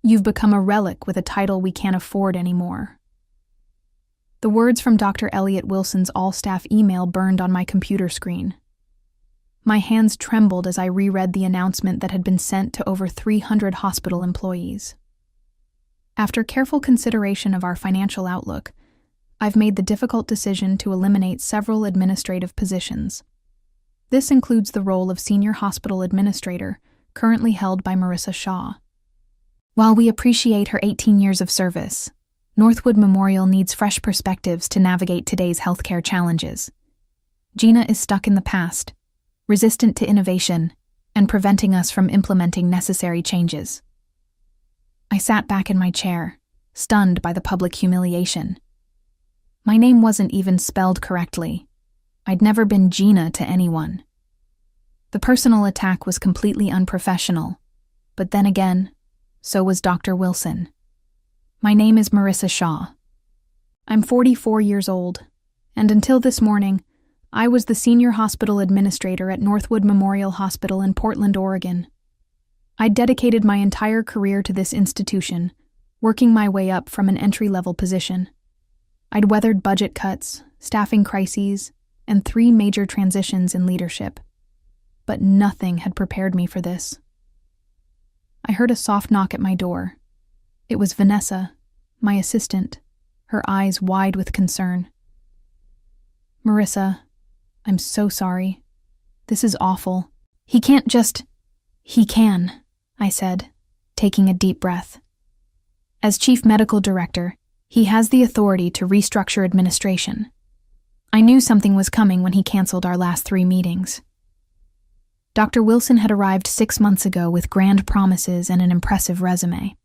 You've become a relic with a title we can't afford anymore." The words from Dr. Elliot Wilson's all-staff email burned on my computer screen. My hands trembled as I reread the announcement that had been sent to over 300 hospital employees. After careful consideration of our financial outlook, I've made the difficult decision to eliminate several administrative positions. This includes the role of Senior Hospital Administrator, currently held by Marissa Shaw. While we appreciate her 18 years of service, Northwood Memorial needs fresh perspectives to navigate today's healthcare challenges. Gina is stuck in the past, resistant to innovation, and preventing us from implementing necessary changes. I sat back in my chair, stunned by the public humiliation. My name wasn't even spelled correctly. I'd never been Gina to anyone. The personal attack was completely unprofessional, but then again, so was Dr. Wilson. My name is Marissa Shaw. I'm 44 years old, and until this morning, I was the Senior Hospital Administrator at Northwood Memorial Hospital in Portland, Oregon. I'd dedicated my entire career to this institution, working my way up from an entry-level position. I'd weathered budget cuts, staffing crises, and 3 major transitions in leadership. But nothing had prepared me for this. I heard a soft knock at my door. It was Vanessa, my assistant, her eyes wide with concern. "Marissa, I'm so sorry. This is awful. He can't just—" "He can," I said, taking a deep breath. "As Chief Medical Director, he has the authority to restructure administration. I knew something was coming when he canceled our last 3 meetings." Dr. Wilson had arrived 6 months ago with grand promises and an impressive resume.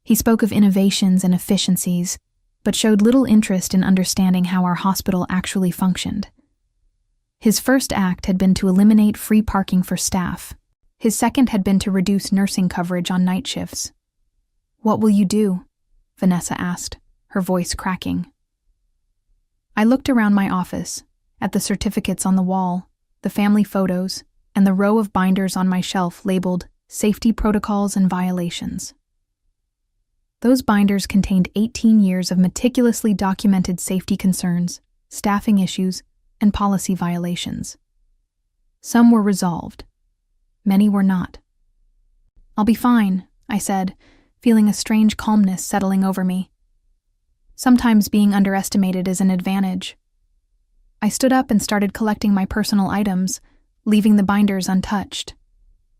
He spoke of innovations and efficiencies, but showed little interest in understanding how our hospital actually functioned. His first act had been to eliminate free parking for staff. His second had been to reduce nursing coverage on night shifts. "What will you do?" Vanessa asked, her voice cracking. I looked around my office, at the certificates on the wall, the family photos, and the row of binders on my shelf labeled Safety Protocols and Violations. Those binders contained 18 years of meticulously documented safety concerns, staffing issues, and policy violations. Some were resolved. Many were not. "I'll be fine," I said, feeling a strange calmness settling over me. Sometimes being underestimated is an advantage. I stood up and started collecting my personal items, leaving the binders untouched.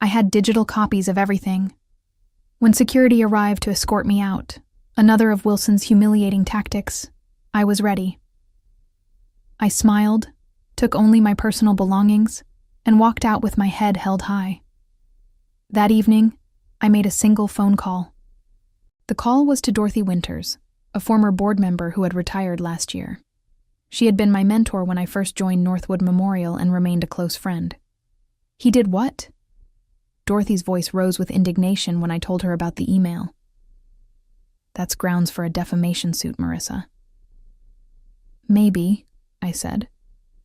I had digital copies of everything. When security arrived to escort me out, another of Wilson's humiliating tactics, I was ready. I smiled, took only my personal belongings, and walked out with my head held high. That evening, I made a single phone call. The call was to Dorothy Winters, a former board member who had retired last year. She had been my mentor when I first joined Northwood Memorial and remained a close friend. "He did what?" Dorothy's voice rose with indignation when I told her about the email. "That's grounds for a defamation suit, Marissa." "Maybe," I said,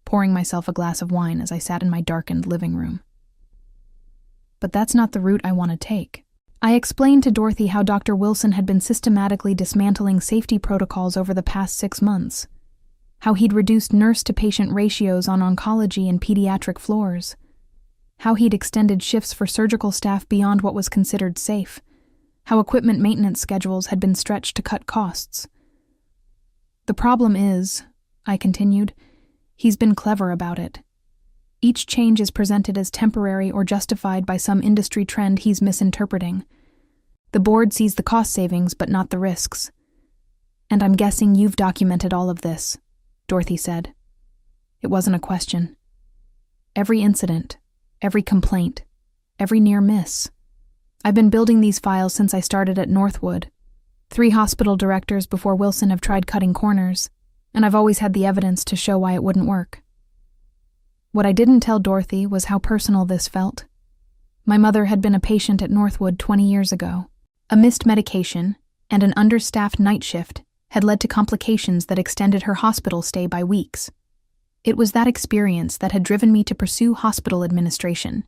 pouring myself a glass of wine as I sat in my darkened living room. "But that's not the route I want to take." I explained to Dorothy how Dr. Wilson had been systematically dismantling safety protocols over the past 6 months, how he'd reduced nurse-to-patient ratios on oncology and pediatric floors, how he'd extended shifts for surgical staff beyond what was considered safe, how equipment maintenance schedules had been stretched to cut costs. "The problem is," I continued, "he's been clever about it. Each change is presented as temporary or justified by some industry trend he's misinterpreting. The board sees the cost savings but not the risks. And I'm guessing you've documented all of this," Dorothy said. It wasn't a question. Every incident, every complaint, every near miss. I've been building these files since I started at Northwood. 3 hospital directors before Wilson have tried cutting corners, and I've always had the evidence to show why it wouldn't work. What I didn't tell Dorothy was how personal this felt. My mother had been a patient at Northwood 20 years ago. A missed medication and an understaffed night shift had led to complications that extended her hospital stay by weeks. It was that experience that had driven me to pursue hospital administration,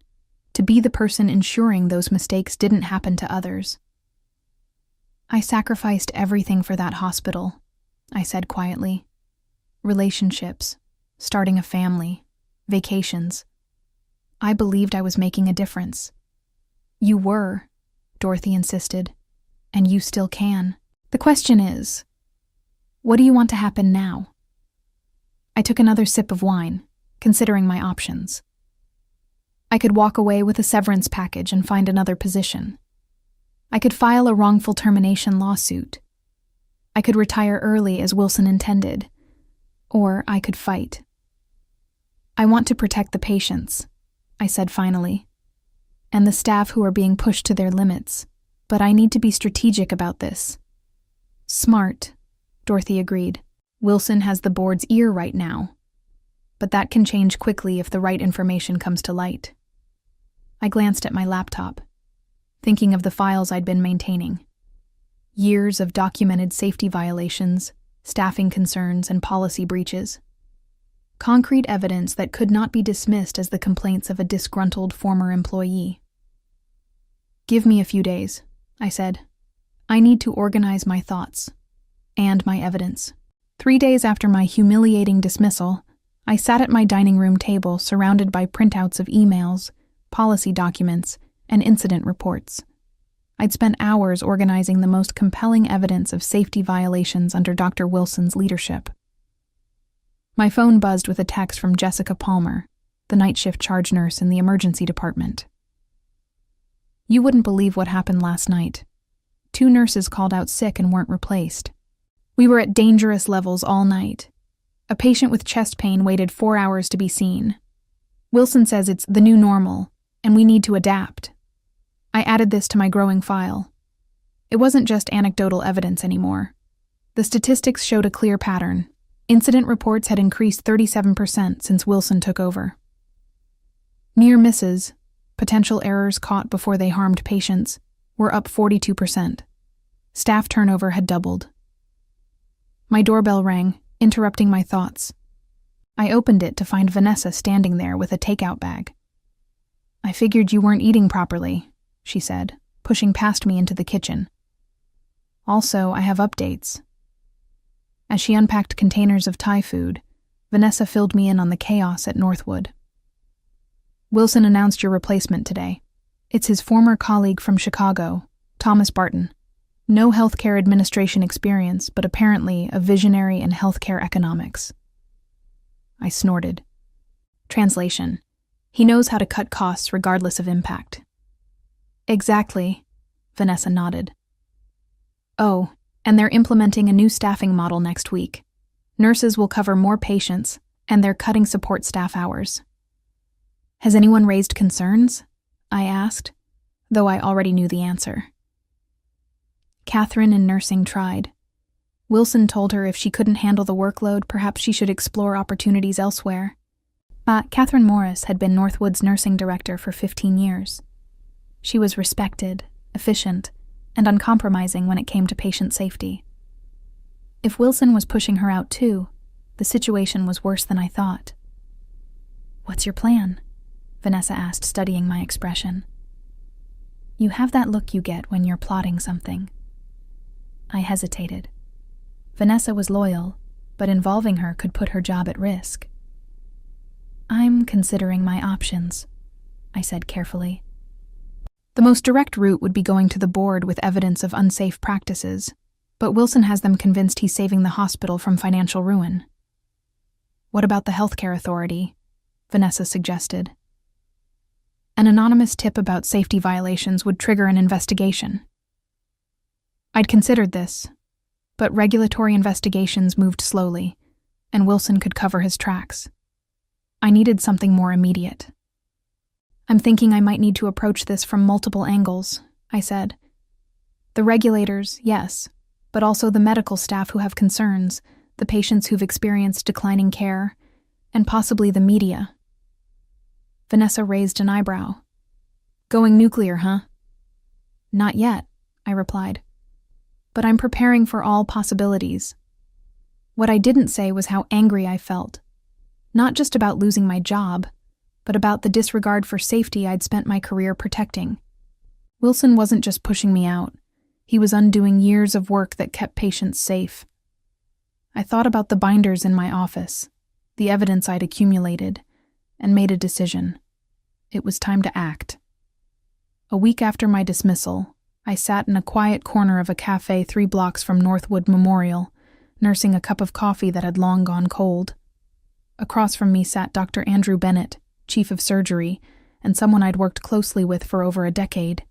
to be the person ensuring those mistakes didn't happen to others. I sacrificed everything for that hospital, I said quietly. Relationships, starting a family, vacations. I believed I was making a difference. You were, Dorothy insisted, and you still can. The question is, what do you want to happen now? I took another sip of wine, considering my options. I could walk away with a severance package and find another position. I could file a wrongful termination lawsuit. I could retire early as Wilson intended, or I could fight. I want to protect the patients, I said finally, and the staff who are being pushed to their limits, but I need to be strategic about this. Smart, Dorothy agreed. Wilson has the board's ear right now, but that can change quickly if the right information comes to light. I glanced at my laptop, thinking of the files I'd been maintaining. Years of documented safety violations, staffing concerns, and policy breaches. Concrete evidence that could not be dismissed as the complaints of a disgruntled former employee. Give me a few days, I said. I need to organize my thoughts and my evidence. 3 days after my humiliating dismissal, I sat at my dining room table surrounded by printouts of emails, policy documents, and incident reports. I'd spent hours organizing the most compelling evidence of safety violations under Dr. Wilson's leadership. My phone buzzed with a text from Jessica Palmer, the night shift charge nurse in the emergency department. You wouldn't believe what happened last night. 2 nurses called out sick and weren't replaced. We were at dangerous levels all night. A patient with chest pain waited 4 hours to be seen. Wilson says it's the new normal, and we need to adapt. I added this to my growing file. It wasn't just anecdotal evidence anymore. The statistics showed a clear pattern. Incident reports had increased 37% since Wilson took over. Near misses, potential errors caught before they harmed patients, were up 42%. Staff turnover had doubled. My doorbell rang, interrupting my thoughts. I opened it to find Vanessa standing there with a takeout bag. I figured you weren't eating properly, she said, pushing past me into the kitchen. Also, I have updates. As she unpacked containers of Thai food, Vanessa filled me in on the chaos at Northwood. Wilson announced your replacement today. It's his former colleague from Chicago, Thomas Barton. No healthcare administration experience, but apparently a visionary in healthcare economics. I snorted. Translation: he knows how to cut costs regardless of impact. Exactly, Vanessa nodded. Oh, and they're implementing a new staffing model next week. Nurses will cover more patients, and they're cutting support staff hours. Has anyone raised concerns? I asked, though I already knew the answer. Catherine in nursing tried. Wilson told her if she couldn't handle the workload, perhaps she should explore opportunities elsewhere. Catherine Morris had been Northwood's nursing director for 15 years. She was respected, efficient, and uncompromising when it came to patient safety. If Wilson was pushing her out too, the situation was worse than I thought. What's your plan? Vanessa asked, studying my expression. You have that look you get when you're plotting something. I hesitated. Vanessa was loyal, but involving her could put her job at risk. I'm considering my options, I said carefully. The most direct route would be going to the board with evidence of unsafe practices, but Wilson has them convinced he's saving the hospital from financial ruin. What about the healthcare authority? Vanessa suggested. An anonymous tip about safety violations would trigger an investigation. I'd considered this, but regulatory investigations moved slowly, and Wilson could cover his tracks. I needed something more immediate. I'm thinking I might need to approach this from multiple angles, I said. The regulators, yes, but also the medical staff who have concerns, the patients who've experienced declining care, and possibly the media. Vanessa raised an eyebrow. Going nuclear, huh? Not yet, I replied. But I'm preparing for all possibilities. What I didn't say was how angry I felt. Not just about losing my job, but about the disregard for safety I'd spent my career protecting. Wilson wasn't just pushing me out. He was undoing years of work that kept patients safe. I thought about the binders in my office, the evidence I'd accumulated, and made a decision. It was time to act. A week after my dismissal, I sat in a quiet corner of a cafe 3 blocks from Northwood Memorial, nursing a cup of coffee that had long gone cold. Across from me sat Dr. Andrew Bennett, chief of surgery, and someone I'd worked closely with for over a decade.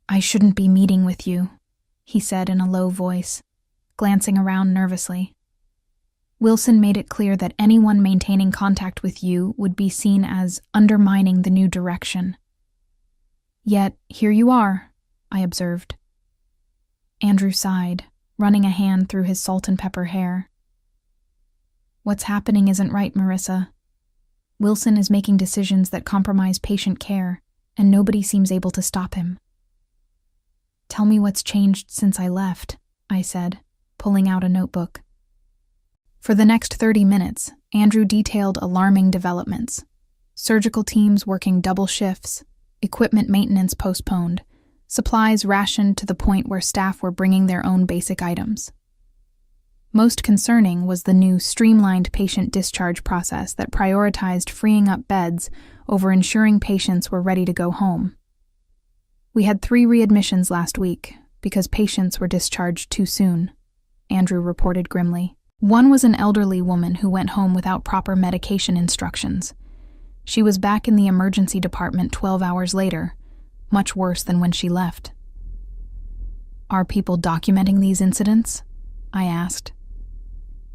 "I shouldn't be meeting with you," he said in a low voice, glancing around nervously. "Wilson made it clear that anyone maintaining contact with you would be seen as undermining the new direction." "Yet, here you are," I observed. Andrew sighed, running a hand through his salt and pepper hair. "What's happening isn't right, Marissa. Wilson is making decisions that compromise patient care, and nobody seems able to stop him." "Tell me what's changed since I left," I said, pulling out a notebook. For the next 30 minutes, Andrew detailed alarming developments. Surgical teams working double shifts, equipment maintenance postponed, supplies rationed to the point where staff were bringing their own basic items. Most concerning was the new streamlined patient discharge process that prioritized freeing up beds over ensuring patients were ready to go home. "We had 3 readmissions last week because patients were discharged too soon," Andrew reported grimly. "One was an elderly woman who went home without proper medication instructions. She was back in the emergency department 12 hours later, much worse than when she left." "Are people documenting these incidents?" I asked.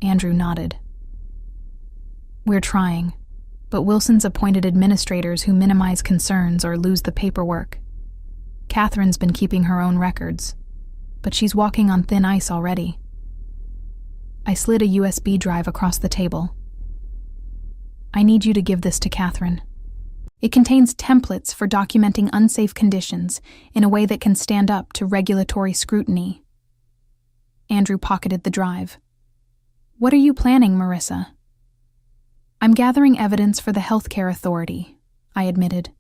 Andrew nodded. "We're trying, but Wilson's appointed administrators who minimize concerns or lose the paperwork. Catherine's been keeping her own records, but she's walking on thin ice already." I slid a USB drive across the table. "I need you to give this to Catherine. It contains templates for documenting unsafe conditions in a way that can stand up to regulatory scrutiny." Andrew pocketed the drive. "What are you planning, Marissa?" "I'm gathering evidence for the healthcare authority," I admitted.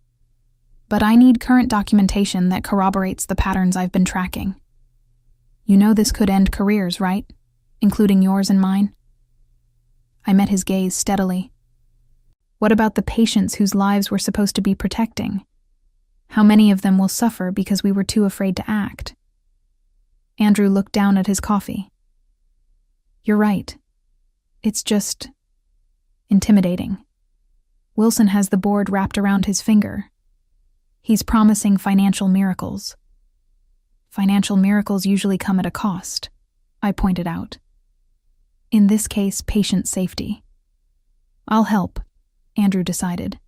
"But I need current documentation that corroborates the patterns I've been tracking. You know this could end careers, right? Including yours and mine?" I met his gaze steadily. "What about the patients whose lives we're supposed to be protecting? How many of them will suffer because we were too afraid to act?" Andrew looked down at his coffee. "You're right. It's just intimidating. Wilson has the board wrapped around his finger. He's promising financial miracles. Financial miracles usually come at a cost," I pointed out. "In this case, patient safety." "I'll help," Andrew decided.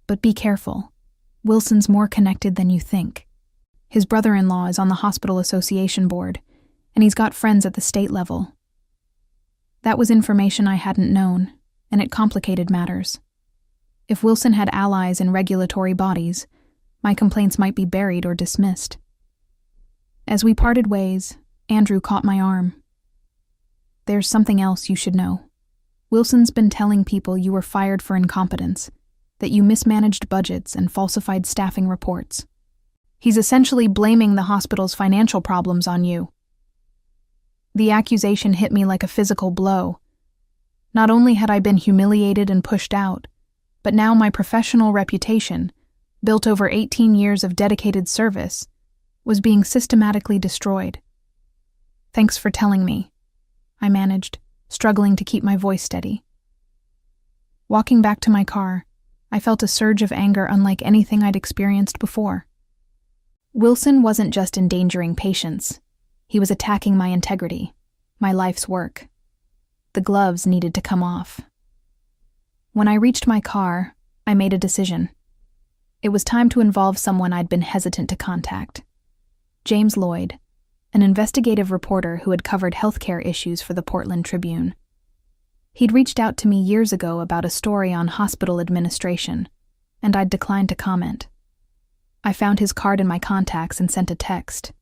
"But be careful. Wilson's more connected than you think. His brother-in-law is on the hospital association board, and he's got friends at the state level. That was information I hadn't known, and it complicated matters. If Wilson had allies in regulatory bodies, my complaints might be buried or dismissed." As we parted ways, Andrew caught my arm. "There's something else you should know. Wilson's been telling people you were fired for incompetence, that you mismanaged budgets and falsified staffing reports. He's essentially blaming the hospital's financial problems on you." The accusation hit me like a physical blow. Not only had I been humiliated and pushed out, but now my professional reputation, built over 18 years of dedicated service, was being systematically destroyed. "Thanks for telling me," I managed, struggling to keep my voice steady. Walking back to my car, I felt a surge of anger unlike anything I'd experienced before. Wilson wasn't just endangering patients. He was attacking my integrity, my life's work. The gloves needed to come off. When I reached my car, I made a decision. It was time to involve someone I'd been hesitant to contact. James Lloyd, an investigative reporter who had covered healthcare issues for the Portland Tribune. He'd reached out to me years ago about a story on hospital administration, and I'd declined to comment. I found his card in my contacts and sent a text.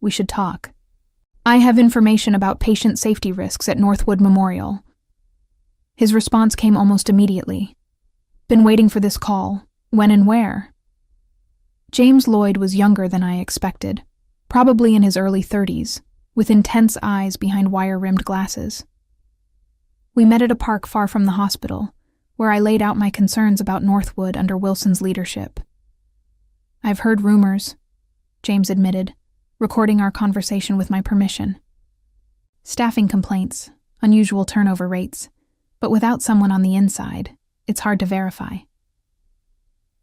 "We should talk. I have information about patient safety risks at Northwood Memorial." His response came almost immediately. "Been waiting for this call. When and where?" James Lloyd was younger than I expected, probably in his early 30s, with intense eyes behind wire-rimmed glasses. We met at a park far from the hospital, where I laid out my concerns about Northwood under Wilson's leadership. "I've heard rumors," James admitted, recording our conversation with my permission. "Staffing complaints, unusual turnover rates, but without someone on the inside, it's hard to verify."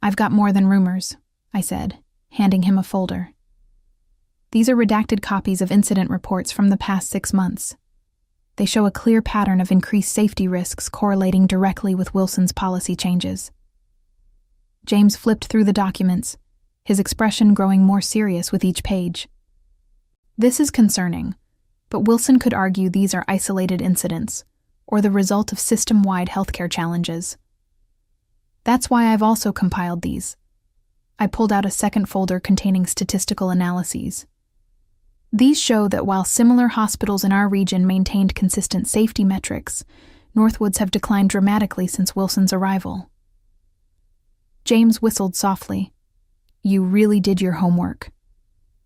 "I've got more than rumors," I said, handing him a folder. "These are redacted copies of incident reports from the past 6 months. They show a clear pattern of increased safety risks correlating directly with Wilson's policy changes." James flipped through the documents, his expression growing more serious with each page. "This is concerning, but Wilson could argue these are isolated incidents, or the result of system-wide healthcare challenges. That's why I've also compiled these." I pulled out a second folder containing statistical analyses. "These show that while similar hospitals in our region maintained consistent safety metrics, Northwood's have declined dramatically since Wilson's arrival." James whistled softly. "You really did your homework."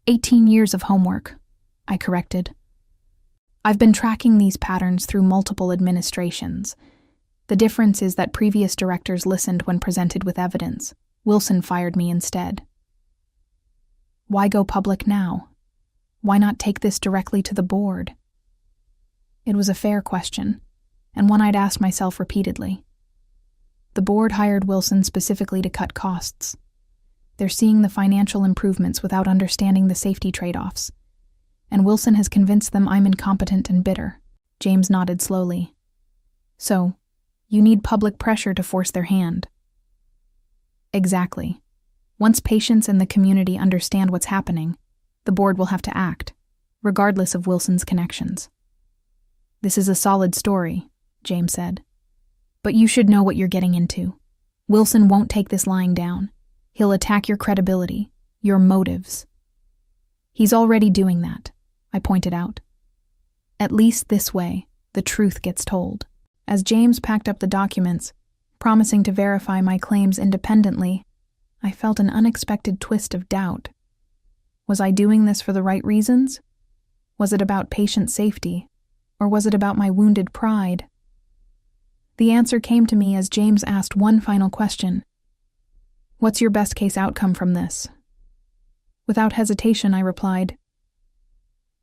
18 years of homework," I corrected. "I've been tracking these patterns through multiple administrations. The difference is that previous directors listened when presented with evidence. Wilson fired me instead." "Why go public now? Why not take this directly to the board?" It was a fair question, and one I'd asked myself repeatedly. The board hired Wilson specifically to cut costs. They're seeing the financial improvements without understanding the safety trade-offs, and Wilson has convinced them I'm incompetent and bitter. James nodded slowly. "So, you need public pressure to force their hand." "Exactly. Once patients and the community understand what's happening, the board will have to act, regardless of Wilson's connections." "This is a solid story," James said. "But you should know what you're getting into. Wilson won't take this lying down. He'll attack your credibility, your motives." "He's already doing that," I pointed out. "At least this way, the truth gets told." As James packed up the documents, promising to verify my claims independently, I felt an unexpected twist of doubt. Was I doing this for the right reasons? Was it about patient safety, or was it about my wounded pride? The answer came to me as James asked one final question. "What's your best case outcome from this?" Without hesitation, I replied,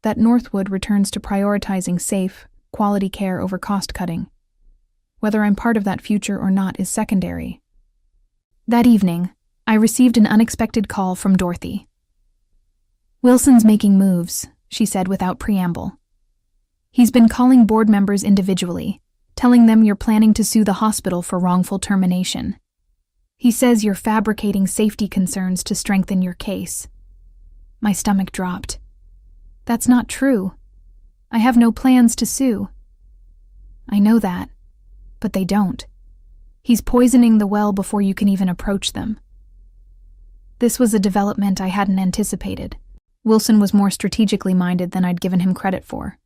"That Northwood returns to prioritizing safe, quality care over cost-cutting. Whether I'm part of that future or not is secondary." That evening, I received an unexpected call from Dorothy. "Wilson's making moves," she said without preamble. "He's been calling board members individually, telling them you're planning to sue the hospital for wrongful termination. He says you're fabricating safety concerns to strengthen your case." My stomach dropped. "That's not true. I have no plans to sue." "I know that, but they don't. He's poisoning the well before you can even approach them." This was a development I hadn't anticipated. Wilson was more strategically minded than I'd given him credit for.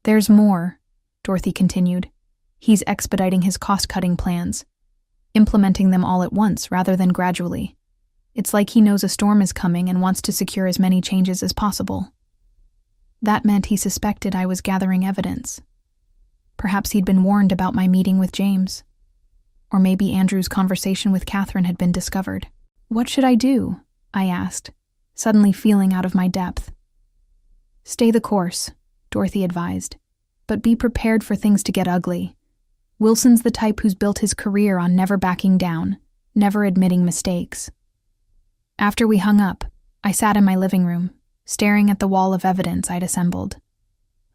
"There's more," Dorothy continued. "He's expediting his cost-cutting plans, implementing them all at once rather than gradually. It's like he knows a storm is coming and wants to secure as many changes as possible." That meant he suspected I was gathering evidence. Perhaps he'd been warned about my meeting with James. Or maybe Andrew's conversation with Catherine had been discovered. "What should I do?" I asked, suddenly feeling out of my depth. "Stay the course," Dorothy advised, "but be prepared for things to get ugly. Wilson's the type who's built his career on never backing down, never admitting mistakes." After we hung up, I sat in my living room, staring at the wall of evidence I'd assembled.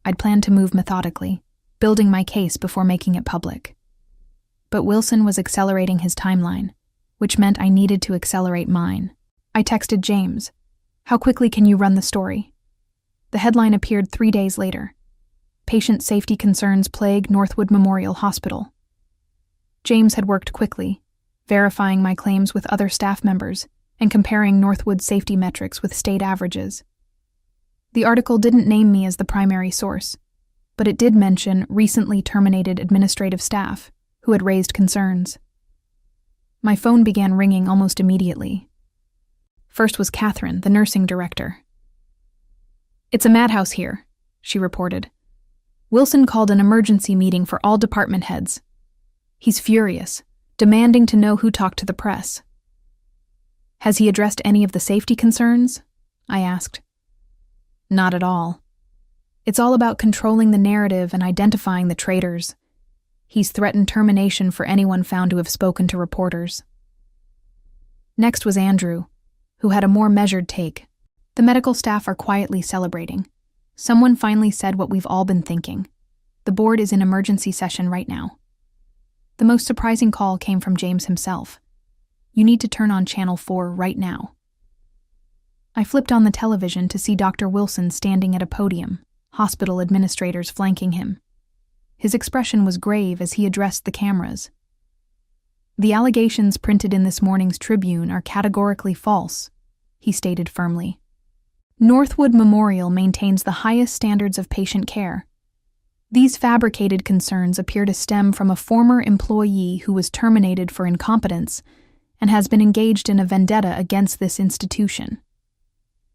I'd planned to move methodically, building my case before making it public. But Wilson was accelerating his timeline, which meant I needed to accelerate mine. I texted James, "How quickly can you run the story?" The headline appeared 3 days later. "Patient safety concerns plague Northwood Memorial Hospital." James had worked quickly, verifying my claims with other staff members and comparing Northwood's safety metrics with state averages. The article didn't name me as the primary source, but it did mention recently terminated administrative staff who had raised concerns. My phone began ringing almost immediately. First was Catherine, the nursing director. "It's a madhouse here," she reported. "Wilson called an emergency meeting for all department heads. He's furious, demanding to know who talked to the press." "Has he addressed any of the safety concerns?" I asked. "Not at all. It's all about controlling the narrative and identifying the traitors. He's threatened termination for anyone found to have spoken to reporters." Next was Andrew, who had a more measured take. "The medical staff are quietly celebrating. Someone finally said what we've all been thinking. The board is in emergency session right now." The most surprising call came from James himself. "You need to turn on Channel 4 right now." I flipped on the television to see Dr. Wilson standing at a podium, hospital administrators flanking him. His expression was grave as he addressed the cameras. "The allegations printed in this morning's Tribune are categorically false," he stated firmly. "Northwood Memorial maintains the highest standards of patient care. These fabricated concerns appear to stem from a former employee who was terminated for incompetence and has been engaged in a vendetta against this institution."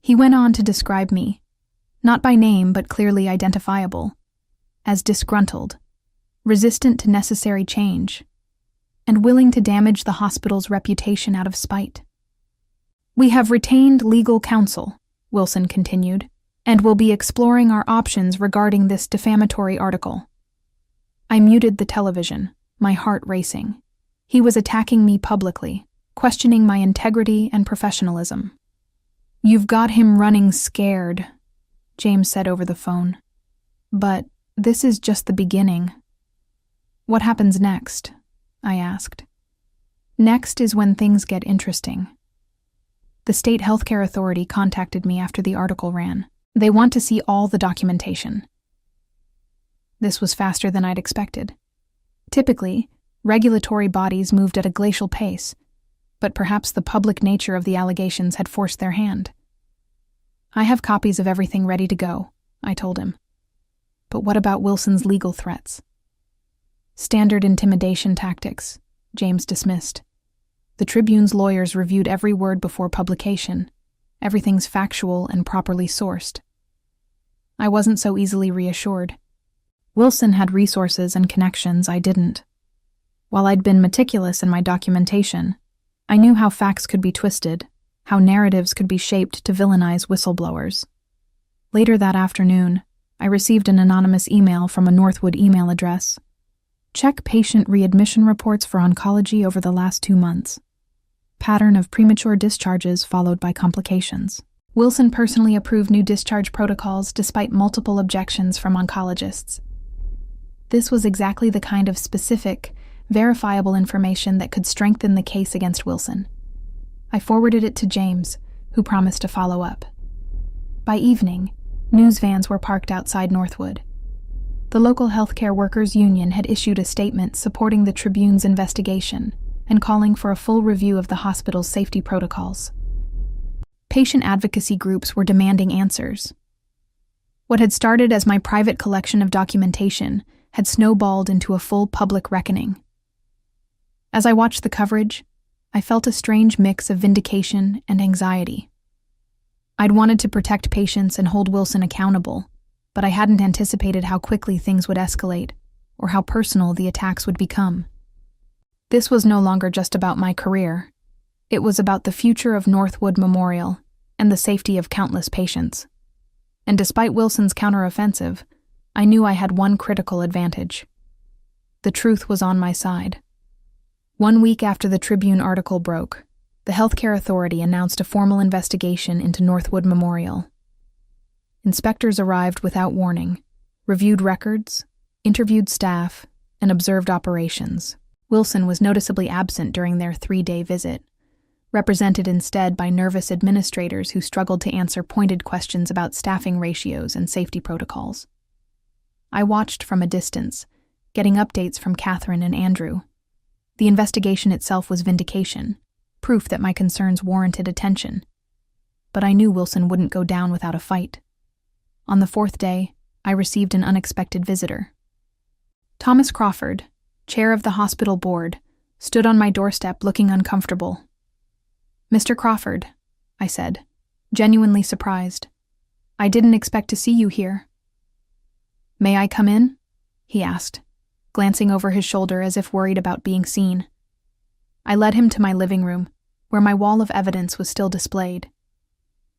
He went on to describe me, not by name but clearly identifiable, as disgruntled, resistant to necessary change, and willing to damage the hospital's reputation out of spite. "We have retained legal counsel," Wilson continued, "and will be exploring our options regarding this defamatory article." I muted the television, my heart racing. He was attacking me publicly, questioning my integrity and professionalism. "You've got him running scared," James said over the phone. "But this is just the beginning." "What happens next?" I asked. "Next is when things get interesting." The state healthcare authority contacted me after the article ran. They want to see all the documentation. This was faster than I'd expected. Typically, regulatory bodies moved at a glacial pace, but perhaps the public nature of the allegations had forced their hand. "I have copies of everything ready to go," I told him. "But what about Wilson's legal threats?" "Standard intimidation tactics," James dismissed. "The Tribune's lawyers reviewed every word before publication. Everything's factual and properly sourced." I wasn't so easily reassured. Wilson had resources and connections I didn't. While I'd been meticulous in my documentation, I knew how facts could be twisted, how narratives could be shaped to villainize whistleblowers. Later that afternoon, I received an anonymous email from a Northwood email address. "Check patient readmission reports for oncology over the last 2 months. Pattern of premature discharges followed by complications. Wilson personally approved new discharge protocols despite multiple objections from oncologists." This was exactly the kind of specific, verifiable information that could strengthen the case against Wilson. I forwarded it to James, who promised to follow up. By evening, news vans were parked outside Northwood. The local healthcare workers' union had issued a statement supporting the Tribune's investigation and calling for a full review of the hospital's safety protocols. Patient advocacy groups were demanding answers. What had started as my private collection of documentation had snowballed into a full public reckoning. As I watched the coverage, I felt a strange mix of vindication and anxiety. I'd wanted to protect patients and hold Wilson accountable, but I hadn't anticipated how quickly things would escalate or how personal the attacks would become. This was no longer just about my career. It was about the future of Northwood Memorial and the safety of countless patients. And despite Wilson's counteroffensive, I knew I had one critical advantage. The truth was on my side. 1 week after the Tribune article broke, the healthcare authority announced a formal investigation into Northwood Memorial. Inspectors arrived without warning, reviewed records, interviewed staff, and observed operations. Wilson was noticeably absent during their 3-day visit, represented instead by nervous administrators who struggled to answer pointed questions about staffing ratios and safety protocols. I watched from a distance, getting updates from Catherine and Andrew. The investigation itself was vindication, proof that my concerns warranted attention. But I knew Wilson wouldn't go down without a fight. On the 4th day, I received an unexpected visitor. Thomas Crawford, chair of the hospital board, stood on my doorstep looking uncomfortable. "Mr. Crawford," I said, genuinely surprised. I didn't expect to see you here." "May I come in?" he asked, glancing over his shoulder as if worried about being seen. I led him to my living room, where my wall of evidence was still displayed.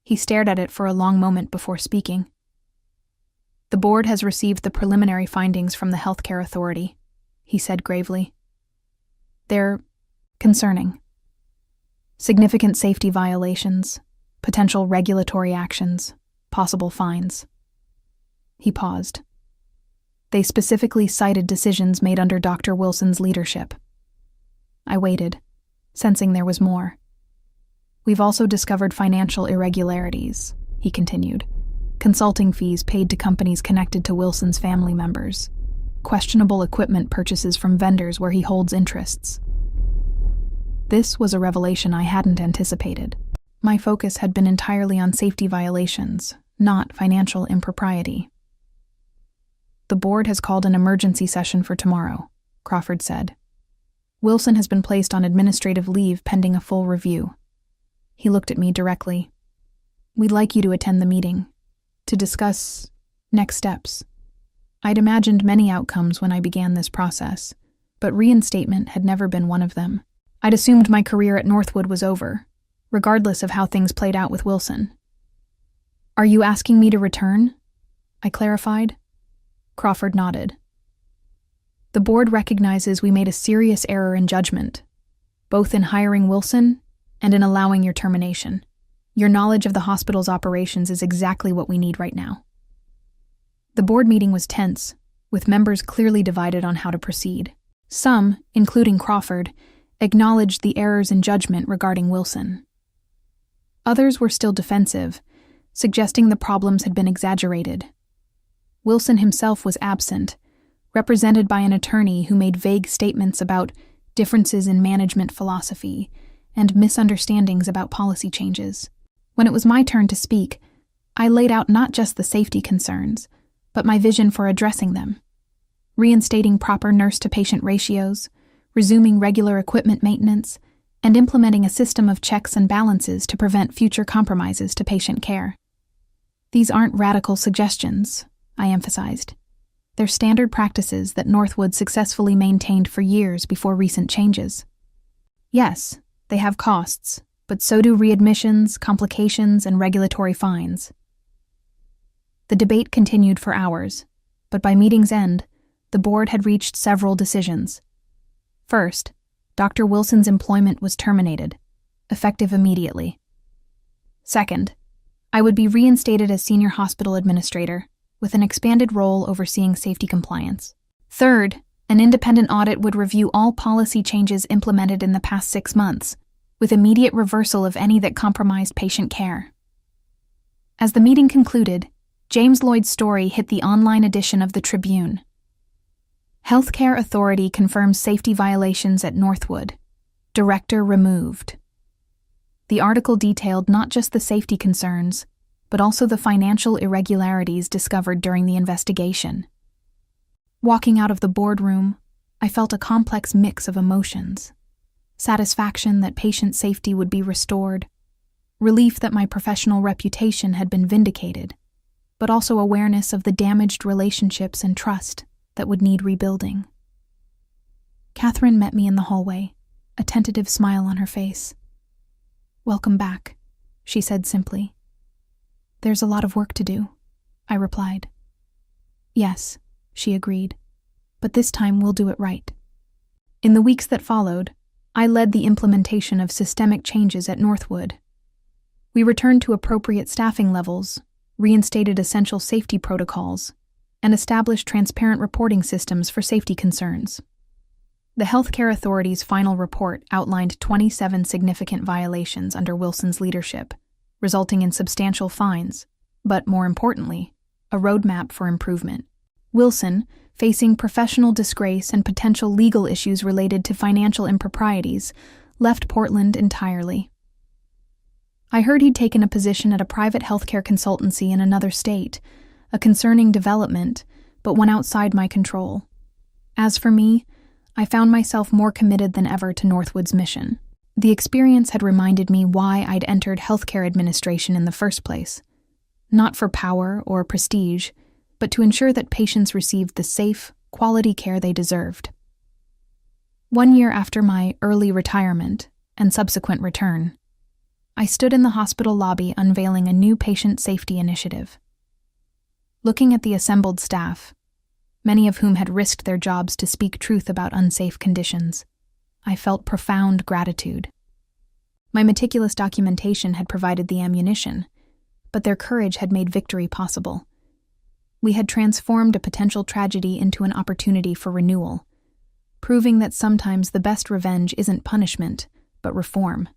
He stared at it for a long moment before speaking. "The board has received the preliminary findings from the Healthcare Authority," he said gravely. "They're concerning. Significant safety violations, potential regulatory actions, possible fines." He paused. "They specifically cited decisions made under Dr. Wilson's leadership." I waited, sensing there was more. "We've also discovered financial irregularities," he continued. "Consulting fees paid to companies connected to Wilson's family members. Questionable equipment purchases from vendors where he holds interests." This was a revelation I hadn't anticipated. My focus had been entirely on safety violations, not financial impropriety. "The board has called an emergency session for tomorrow," Crawford said. "Wilson has been placed on administrative leave pending a full review." He looked at me directly. "We'd like you to attend the meeting, to discuss next steps." I'd imagined many outcomes when I began this process, but reinstatement had never been one of them. I'd assumed my career at Northwood was over, regardless of how things played out with Wilson. "Are you asking me to return?" I clarified. Crawford nodded. "The board recognizes we made a serious error in judgment, both in hiring Wilson and in allowing your termination. Your knowledge of the hospital's operations is exactly what we need right now." The board meeting was tense, with members clearly divided on how to proceed. Some, including Crawford, acknowledged the errors in judgment regarding Wilson. Others were still defensive, suggesting the problems had been exaggerated. Wilson himself was absent, represented by an attorney who made vague statements about differences in management philosophy and misunderstandings about policy changes. When it was my turn to speak, I laid out not just the safety concerns, but my vision for addressing them: reinstating proper nurse-to-patient ratios, resuming regular equipment maintenance, and implementing a system of checks and balances to prevent future compromises to patient care. "These aren't radical suggestions," I emphasized. "They're standard practices that Northwood successfully maintained for years before recent changes. Yes, they have costs, but so do readmissions, complications, and regulatory fines." The debate continued for hours, but by meeting's end, the board had reached several decisions. First, Dr. Wilson's employment was terminated, effective immediately. Second, I would be reinstated as senior hospital administrator, with an expanded role overseeing safety compliance. Third, an independent audit would review all policy changes implemented in the past 6 months, with immediate reversal of any that compromised patient care. As the meeting concluded, James Lloyd's story hit the online edition of the Tribune. Healthcare Authority confirms safety violations at Northwood. Director removed. The article detailed not just the safety concerns, but also the financial irregularities discovered during the investigation. Walking out of the boardroom, I felt a complex mix of emotions: satisfaction that patient safety would be restored, relief that my professional reputation had been vindicated, but also awareness of the damaged relationships and trust that would need rebuilding. Catherine met me in the hallway, a tentative smile on her face. "Welcome back," she said simply. "There's a lot of work to do," I replied. "Yes," she agreed, "but this time we'll do it right." In the weeks that followed, I led the implementation of systemic changes at Northwood. We returned to appropriate staffing levels, reinstated essential safety protocols, and established transparent reporting systems for safety concerns. The Healthcare Authority's final report outlined 27 significant violations under Wilson's leadership, resulting in substantial fines, but more importantly, a roadmap for improvement. Wilson, facing professional disgrace and potential legal issues related to financial improprieties, left Portland entirely. I heard he'd taken a position at a private healthcare consultancy in another state, a concerning development, but one outside my control. As for me, I found myself more committed than ever to Northwood's mission. The experience had reminded me why I'd entered healthcare administration in the first place: not for power or prestige, but to ensure that patients received the safe, quality care they deserved. 1 year after my early retirement and subsequent return, I stood in the hospital lobby unveiling a new patient safety initiative. Looking at the assembled staff, many of whom had risked their jobs to speak truth about unsafe conditions, I felt profound gratitude. My meticulous documentation had provided the ammunition, but their courage had made victory possible. We had transformed a potential tragedy into an opportunity for renewal, proving that sometimes the best revenge isn't punishment, but reform.